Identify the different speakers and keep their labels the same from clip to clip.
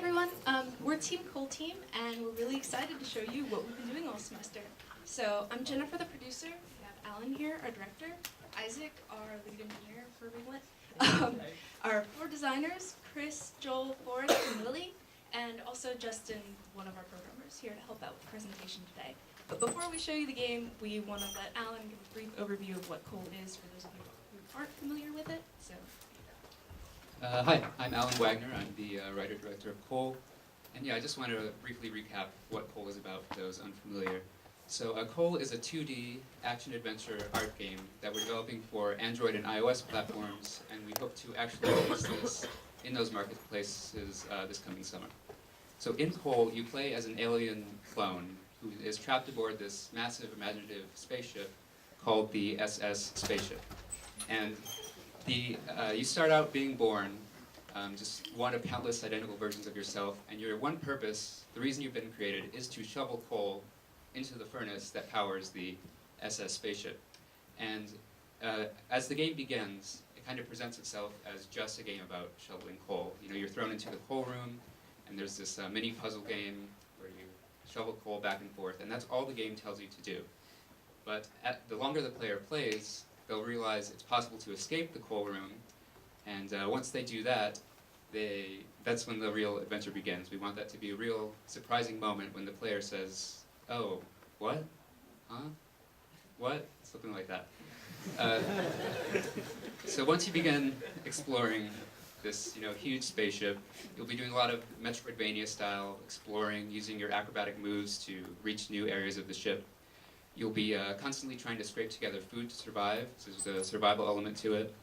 Speaker 1: everyone. We're Team Cole Team, and we're really excited to show you what we've been doing all semester. So I'm Jennifer, the producer. We have Alan here, our director. Isaac, our lead engineer for Ringlet. Our four designers, Chris, Joel, Forrest, and Lily. And also Justin, one of our programmers, here to help out with the presentation today. But before we show you the game, we want to let Alan give a brief overview of what Cole is for those of you who aren't familiar with it. So.
Speaker 2: Hi, I'm Alan Wagner. I'm the writer-director of Cole. And yeah, I just wanted to briefly recap what Cole is about for those unfamiliar. So Cole is a 2D action-adventure art game that we're developing for Android and iOS platforms, and we hope to actually release this in those marketplaces this coming summer. So in Cole, you play as an alien clone who is trapped aboard this massive imaginative spaceship called the SS Spaceship. And you start out being born, just one of countless identical versions of yourself, and your one purpose, the reason you've been created, is to shovel coal into the furnace that powers the SS Spaceship. And as the game begins, it kind of presents itself as just a game about shoveling coal. You know, you're thrown into the coal room, and there's this mini puzzle game where you shovel coal back and forth, and that's all the game tells you to do. But the longer the player plays, they'll realize it's possible to escape the coal room, and once they do that, that's when the real adventure begins. We want that to be a real surprising moment when the player says, "Oh, what? Huh? What?" Something like that. So once you begin exploring this, huge spaceship, you'll be doing a lot of Metroidvania-style exploring, using your acrobatic moves to reach new areas of the ship. You'll be constantly trying to scrape together food to survive, so there's a survival element to it.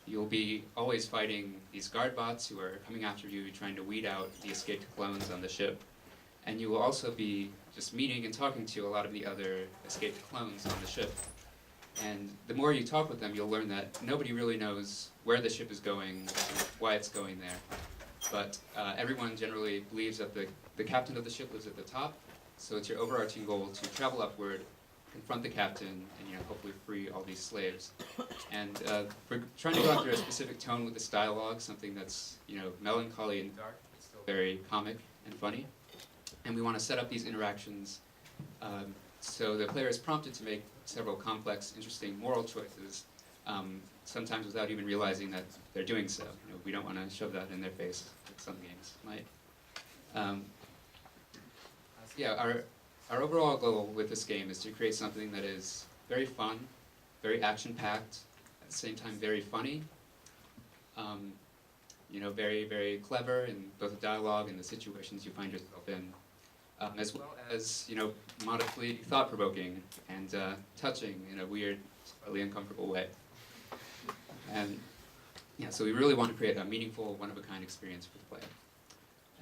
Speaker 2: You'll be always fighting these guard bots who are coming after you, trying to weed out the escaped clones on the ship. And you will also be just meeting and talking to a lot of the other escaped clones on the ship. And the more you talk with them, you'll learn that nobody really knows where the ship is going, why it's going there. But everyone generally believes that the captain of the ship lives at the top, so it's your overarching goal to travel upward, confront the captain, and hopefully free all these slaves. And we're trying to go after a specific tone with this dialogue, something that's melancholy and dark, but still very comic and funny. And we want to set up these interactions so the player is prompted to make several complex, interesting moral choices, sometimes without even realizing that they're doing so. We don't want to shove that in their face, like some games might. Our overall goal with this game is to create something that is very fun, very action-packed, at the same time very funny, very, very clever in both the dialogue and the situations you find yourself in, as well as, modestly thought-provoking and touching in a weird, slightly uncomfortable way. And so we really want to create a meaningful, one-of-a-kind experience for the player.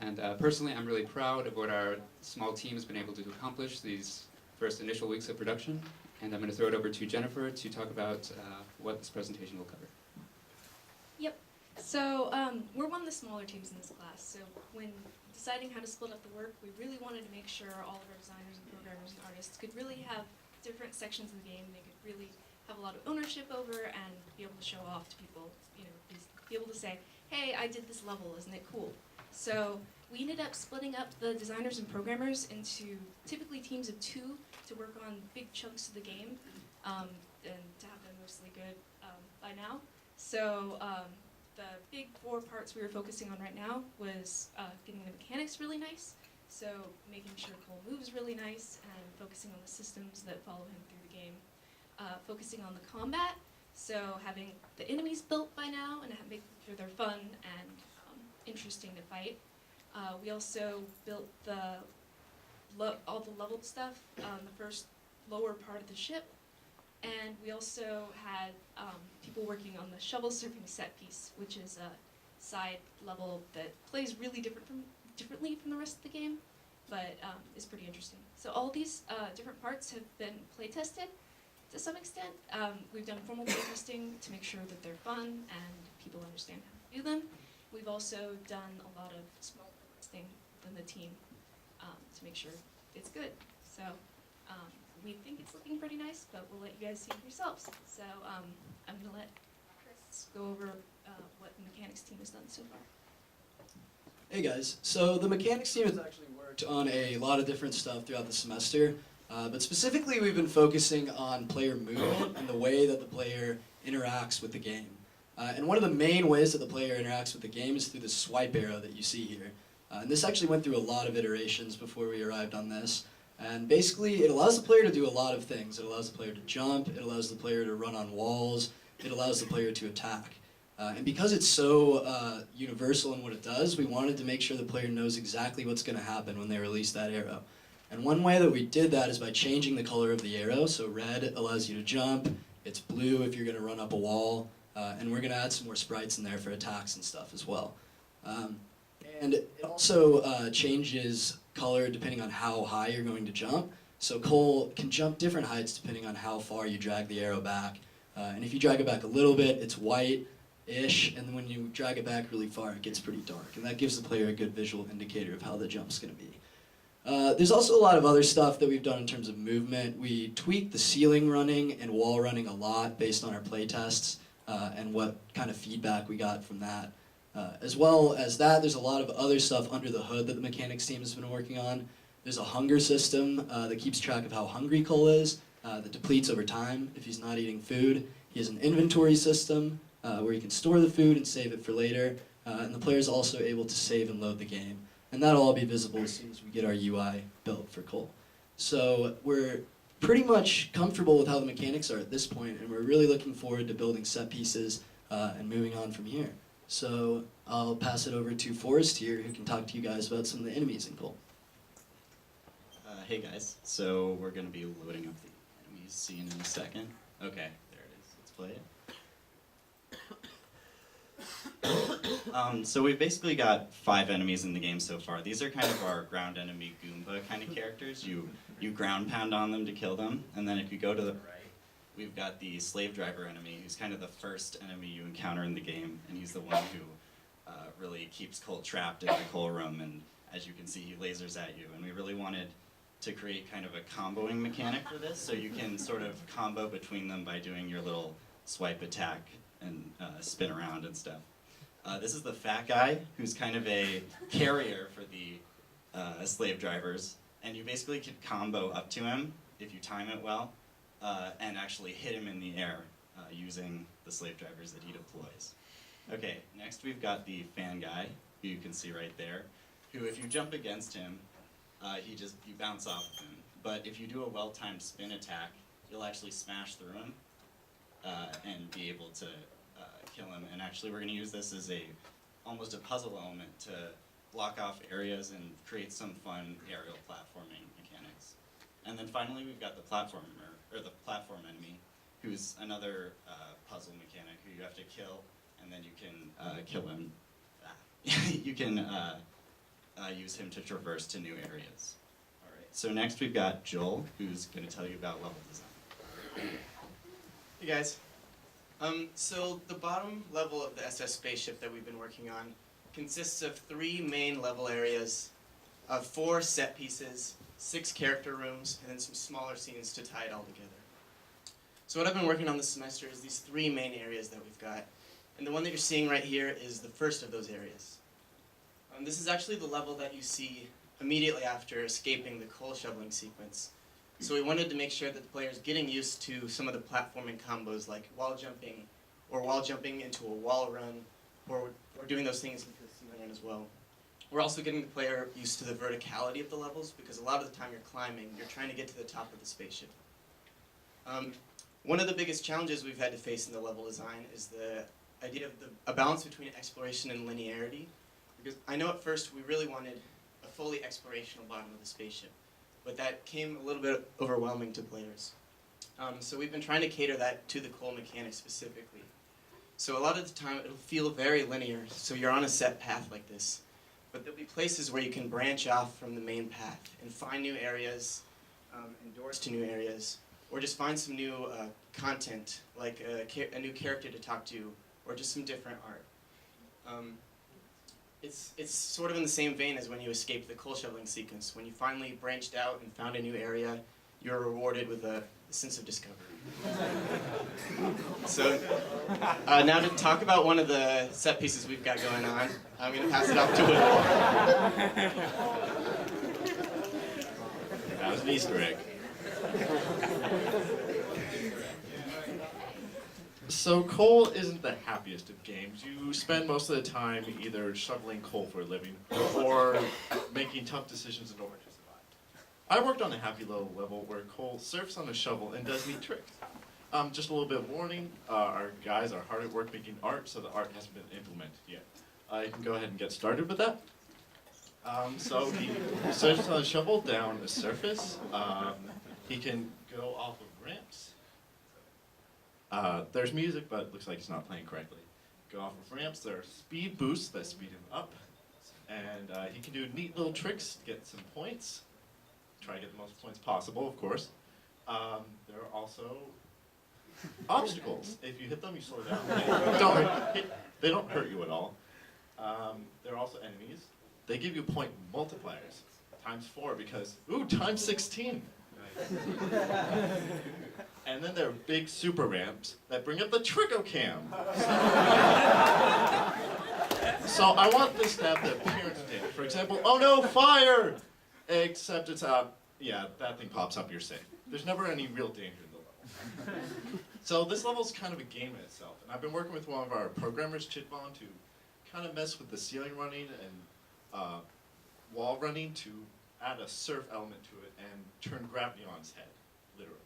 Speaker 2: And personally, I'm really proud of what our small team has been able to accomplish these first initial weeks of production. And I'm going to throw it over to Jennifer to talk about what this presentation will cover.
Speaker 1: Yep. So we're one of the smaller teams in this class. So when deciding how to split up the work, we really wanted to make sure all of our designers and programmers and artists could really have different sections of the game they could really have a lot of ownership over and be able to show off to people, be able to say, "Hey, I did this level, isn't it cool?" So we ended up splitting up the designers and programmers into typically teams of 2 to work on big chunks of the game and to have them mostly good by now. So the big 4 parts we were focusing on right now was getting the mechanics really nice, so making sure Cole moves really nice and focusing on the systems that follow him through the game. Focusing on the combat, so having the enemies built by now and making sure they're fun and interesting to fight. We also built all the leveled stuff on the first lower part of the ship, and we also had people working on the shovel surfing set piece, which is a side level that plays really differently from the rest of the game, but is pretty interesting. So all these different parts have been play tested to some extent. We've done formal play testing to make sure that they're fun and people understand how to do them. We've also done a lot of small testing within the team to make sure it's good. So we think it's looking pretty nice, but we'll let you guys see for yourselves. So I'm going to let Chris go over what the mechanics team has done so far.
Speaker 3: Hey guys, so the mechanics team has actually worked on a lot of different stuff throughout the semester, but specifically we've been focusing on player movement and the way that the player interacts with the game. And one of the main ways that the player interacts with the game is through the swipe arrow that you see here. And this actually went through a lot of iterations before we arrived on this. And basically it allows the player to do a lot of things. It allows the player to jump, it allows the player to run on walls, it allows the player to attack. And because it's so universal in what it does, we wanted to make sure the player knows exactly what's going to happen when they release that arrow. And one way that we did that is by changing the color of the arrow. So red allows you to jump, it's blue if you're going to run up a wall, and we're going to add some more sprites in there for attacks and stuff as well. And it also changes color depending on how high you're going to jump. So Cole can jump different heights depending on how far you drag the arrow back. And if you drag it back a little bit, it's white-ish, and then when you drag it back really far, it gets pretty dark. And that gives the player a good visual indicator of how the jump's going to be. There's also a lot of other stuff that we've done in terms of movement. We tweaked the ceiling running and wall running a lot based on our play tests and what kind of feedback we got from that. As well as that, there's a lot of other stuff under the hood that the mechanics team has been working on. There's a hunger system that keeps track of how hungry Cole is, that depletes over time if he's not eating food. He has an inventory system where you can store the food and save it for later, and the player is also able to save and load the game. And that'll all be visible as soon as we get our UI built for Cole. So we're pretty much comfortable with how the mechanics are at this point, and we're really looking forward to building set pieces and moving on from here. So I'll pass it over to Forrest here, who can talk to you guys about some of the enemies in Cole.
Speaker 4: Hey guys, so we're going to be loading up the enemies scene in a second. Okay, there it is. Let's play it. So we've basically got 5 enemies in the game so far. These are kind of our ground enemy Goomba kind of characters. You ground pound on them to kill them, and then if you go to the right, we've got the slave driver enemy, who's kind of the first enemy you encounter in the game, and he's the one who really keeps Cole trapped in the coal room, and as you can see, he lasers at you, and we really wanted to create kind of a comboing mechanic for this, so you can sort of combo between them by doing your little swipe attack and spin around and stuff. This is the fat guy, who's kind of a carrier for the slave drivers, and you basically can combo up to him if you time it well, and actually hit him in the air using the slave drivers that he deploys. Okay, next we've got the fan guy, who you can see right there, who if you jump against him, you bounce off of him. But if you do a well-timed spin attack, you'll actually smash through him and be able to kill him. And actually we're going to use this as almost a puzzle element to block off areas and create some fun aerial platforming mechanics. And then finally we've got the platform enemy, who's another puzzle mechanic who you have to kill, and then you can kill him. You can use him to traverse to new areas. All right. So next we've got Joel, who's going to tell you about level design.
Speaker 5: Hey guys. So the bottom level of the SS spaceship that we've been working on consists of 3 main level areas, 4 set pieces, 6 character rooms, and then some smaller scenes to tie it all together. So what I've been working on this semester is these 3 main areas that we've got. And the one that you're seeing right here is the first of those areas. This is actually the level that you see immediately after escaping the coal shoveling sequence. So we wanted to make sure that the player is getting used to some of the platforming combos like wall jumping into a wall run, or doing those things into a ceiling run as well. We're also getting the player used to the verticality of the levels, because a lot of the time you're climbing, you're trying to get to the top of the spaceship. One of the biggest challenges we've had to face in the level design is the idea of a balance between exploration and linearity. Because I know at first we really wanted a fully explorational bottom of the spaceship, but that came a little bit overwhelming to players. So we've been trying to cater that to the coal mechanics specifically. So a lot of the time it'll feel very linear, so you're on a set path like this. But there'll be places where you can branch off from the main path and find new areas, and doors to new areas, or just find some new content, like a new character to talk to, or just some different art. It's sort of in the same vein as when you escaped the coal shoveling sequence. When you finally branched out and found a new area, you're rewarded with a sense of discovery. So now to talk about one of the set pieces we've got going on, I'm going to pass it off to Will.
Speaker 6: That was an Easter egg. So coal isn't the happiest of games. You spend most of the time either shoveling coal for a living or making tough decisions in order to survive. I worked on a happy little level where coal surfs on a shovel and does neat tricks. Just a little bit of warning, our guys are hard at work making art, so the art hasn't been implemented yet. You can go ahead and get started with that. So he surfs on a shovel down a surface. He can go off of ramps. There's music, but it looks like it's not playing correctly. Go off of ramps, there are speed boosts that speed him up. And he can do neat little tricks to get some points. Try to get the most points possible, of course. There are also obstacles. If you hit them, you slow down. They don't hurt you at all. There are also enemies. They give you point multipliers. ×4 because, ooh, ×16. And then there are big super ramps that bring up the Trico-Cam. So I want this to have the appearance of it. For example, oh no, fire! Except it's, yeah, that thing pops up, you're safe. There's never any real danger in the level. So this level's kind of a game in itself. And I've been working with one of our programmers, Chitbon, to kind of mess with the ceiling running and wall running to add a surf element to it and turn gravity on its head, literally.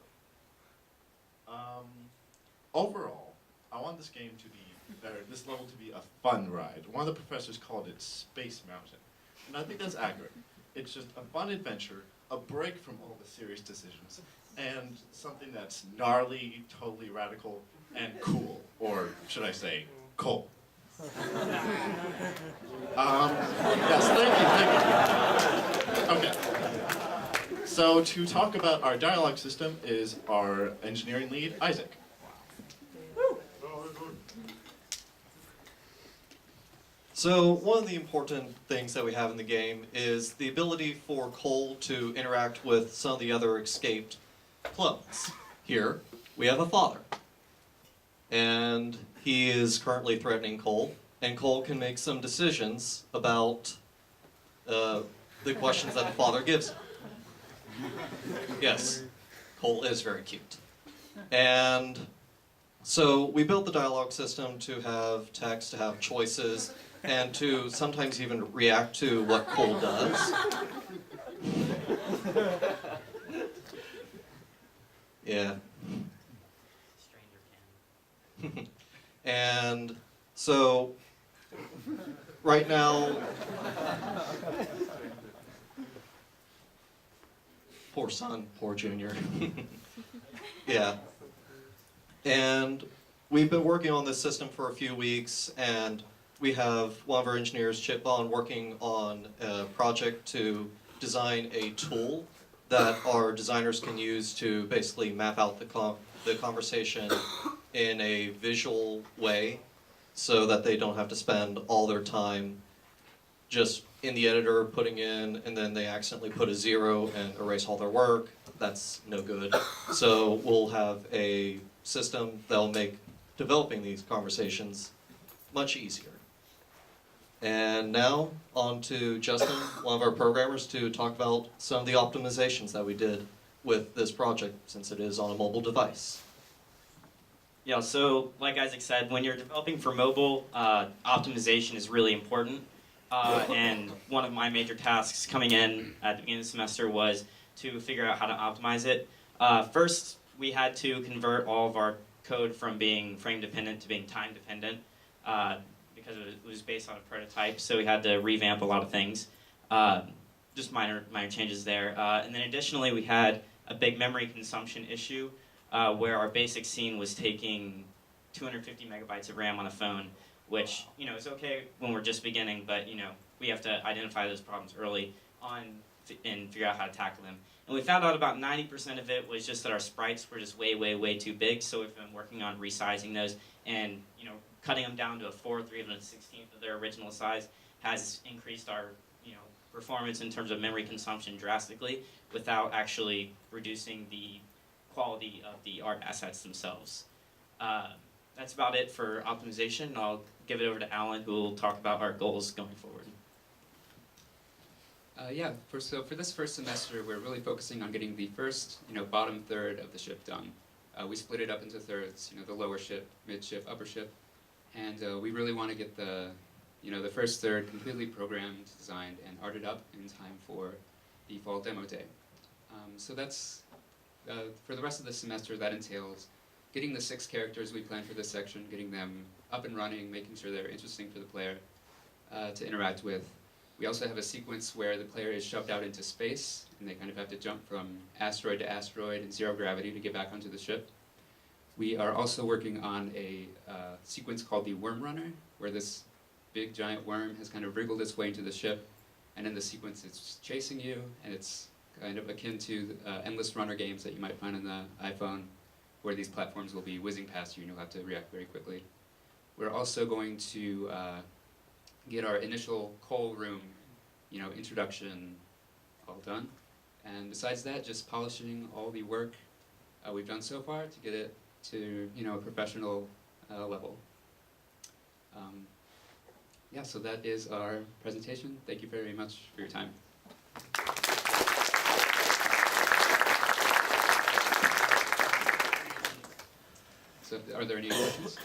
Speaker 6: Overall, I want this game to be, or this level to be a fun ride. One of the professors called it Space Mountain. And I think that's accurate. It's just a fun adventure, a break from all the serious decisions, and something that's gnarly, totally radical, and cool. Or should I say, cool. Yes, thank you. Okay. So to talk about our dialogue system is our engineering lead, Isaac.
Speaker 7: So one of the important things that we have in the game is the ability for Cole to interact with some of the other escaped clones. Here, we have a father. And he is currently threatening Cole, and Cole can make some decisions about the questions that the father gives him. Yes, Cole is very cute. And so we built the dialogue system to have text, to have choices, and to sometimes even react to what Cole does. Yeah. And so, right now, poor son, poor Junior. Yeah. And we've been working on this system for a few weeks, and we have one of our engineers, Chitbon, working on a project to design a tool that our designers can use to basically map out the conversation in a visual way so that they don't have to spend all their time just in the editor putting in, and then they accidentally put a 0 and erase all their work. That's no good. So we'll have a system that'll make developing these conversations much easier. And now, on to Justin, one of our programmers, to talk about some of the optimizations that we did with this project, since it is on a mobile device.
Speaker 8: Yeah, so like Isaac said, when you're developing for mobile, optimization is really important. And one of my major tasks coming in at the beginning of the semester was to figure out how to optimize it. First, we had to convert all of our code from being frame dependent to being time dependent. Because it was based on a prototype, so we had to revamp a lot of things. Just minor changes there. And then additionally, we had a big memory consumption issue where our basic scene was taking 250 megabytes of RAM on a phone, which, you know, is okay when we're just beginning, but, you know, we have to identify those problems early on and figure out how to tackle them. And we found out about 90% of it was just that our sprites were just way too big, so we've been working on resizing those and, you know, cutting them down to a 4/3 and a 16th of their original size has increased our, you know, performance in terms of memory consumption drastically without actually reducing the quality of the art assets themselves. That's about it for optimization. I'll give it over to Alan, who will talk about our goals going forward.
Speaker 2: So for this first semester, we're really focusing on getting the first, bottom third of the ship done. We split it up into thirds, the lower ship, mid ship, upper ship, and we really want to get the first third completely programmed, designed, and arted up in time for the fall demo day. So that's, for the rest of the semester, that entails getting the 6 characters we planned for this section, getting them up and running, making sure they're interesting for the player to interact with. We also have a sequence where the player is shoved out into space, and they kind of have to jump from asteroid to asteroid in 0 gravity to get back onto the ship. We are also working on a sequence called the Worm Runner, where this big giant worm has kind of wriggled its way into the ship, and in the sequence it's chasing you, and it's kind of akin to endless runner games that you might find on the iPhone, where these platforms will be whizzing past you and you'll have to react very quickly. We're also going to get our initial Cole room, introduction all done. And besides that, just polishing all the work we've done so far to get it to, a professional level. So that is our presentation. Thank you very much for your time. So are there any questions?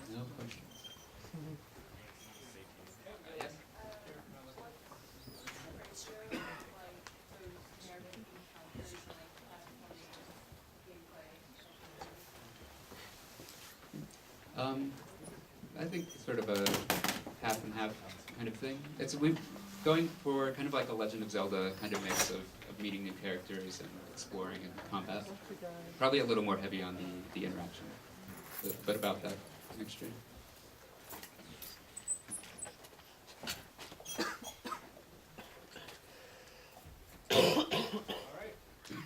Speaker 2: No questions. Yes. I think it's sort of a half and half kind of thing. We're going for kind of like a Legend of Zelda kind of mix of meeting new characters and exploring and combat. Probably a little more heavy on the interaction, but about that mixture.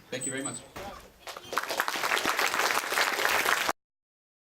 Speaker 2: Thank you very much.